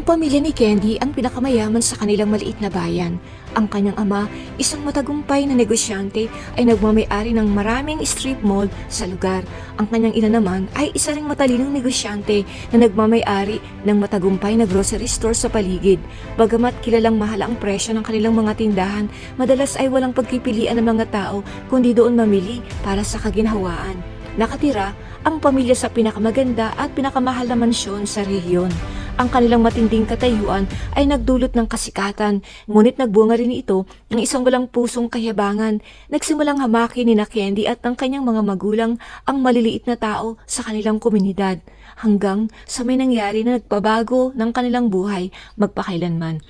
Ang pamilya ni Candy ang pinakamayaman sa kanilang maliit na bayan. Ang kanyang ama, isang matagumpay na negosyante, ay nagmamay-ari ng maraming strip mall sa lugar. Ang kanyang ina naman ay isa ring matalinong negosyante na nagmamay-ari ng matagumpay na grocery store sa paligid. Bagamat kilalang mahal ang presyo ng kanilang mga tindahan, madalas ay walang pagpipilian ng mga tao kundi doon mamili para sa kaginhawaan. Nakatira ang pamilya sa pinakamaganda at pinakamahal na mansyon sa rehiyon. Ang kanilang matinding katayuan ay nagdulot ng kasikatan, ngunit nagbunga rin ito ng isang walang pusong kayabangan. Nagsimulang hamaki ni na Candy at ng kanyang mga magulang ang maliliit na tao sa kanilang komunidad, hanggang sa may nangyari na nagpabago ng kanilang buhay magpakailanman.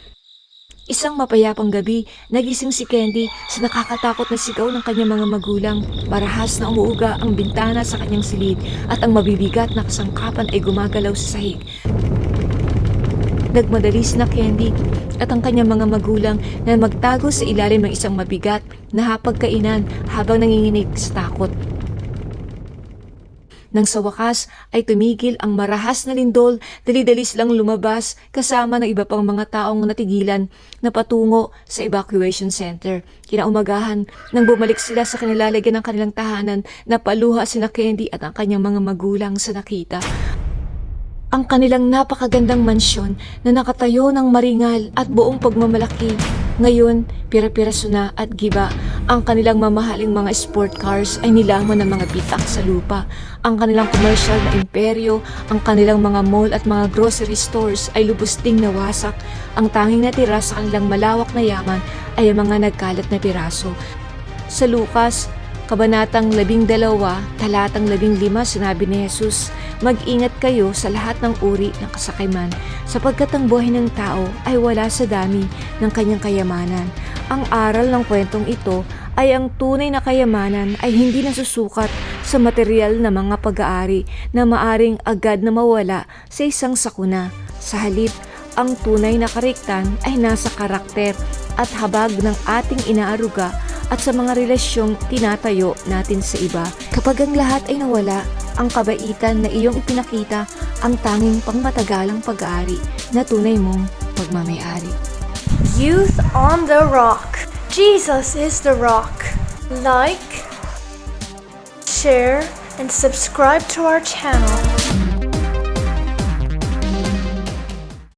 Isang mapayapang gabi, nagising si Candy sa nakakatakot na sigaw ng kanyang mga magulang. Marahas na umuuga ang bintana sa kanyang silid at ang mabibigat na kasangkapan ay gumagalaw sa sahig. Nagmadali sina Candy at ang kanyang mga magulang na magtago sa ilalim ng isang mabigat na hapagkainan habang nanginginig sa takot. Nang sa wakas ay tumigil ang marahas na lindol, dali-dali silang lumabas kasama ng iba pang mga taong natigilan na patungo sa evacuation center. Kinaumagahan, nang bumalik sila sa kanilalagyan ng kanilang tahanan, napaluha sina Candy at ang kanyang mga magulang sa nakita. Ang kanilang napakagandang mansyon na nakatayo ng maringal at buong pagmamalaki. Ngayon, pira-piraso na at giba. Ang kanilang mamahaling mga sport cars ay nilaman ng mga bitak sa lupa. Ang kanilang komersyal na imperyo, ang kanilang mga mall at mga grocery stores ay lubos ding nawasak. Ang tanging natira sa kanilang malawak na yaman ay ang mga nagkalat na piraso. Sa Lucas, Kabanatang 12, talatang 15, sinabi ni Jesus, "Mag-ingat kayo sa lahat ng uri ng kasakiman, sapagkat ang buhay ng tao ay wala sa dami ng kanyang kayamanan." Ang aral ng kwentong ito ay ang tunay na kayamanan ay hindi nasusukat sa material na mga pag-aari na maaring agad na mawala sa isang sakuna. Sa halip, ang tunay na kariktan ay nasa karakter at habag ng ating inaaruga at sa mga relasyong tinatayo natin sa iba. Kapag ang lahat ay nawala, ang kabaitan na iyong ipinakita ang tanging pangmatagalang pag-aari na tunay mong pagmamayari. Youth on the Rock. Jesus is the rock. Like, share, and subscribe to our channel.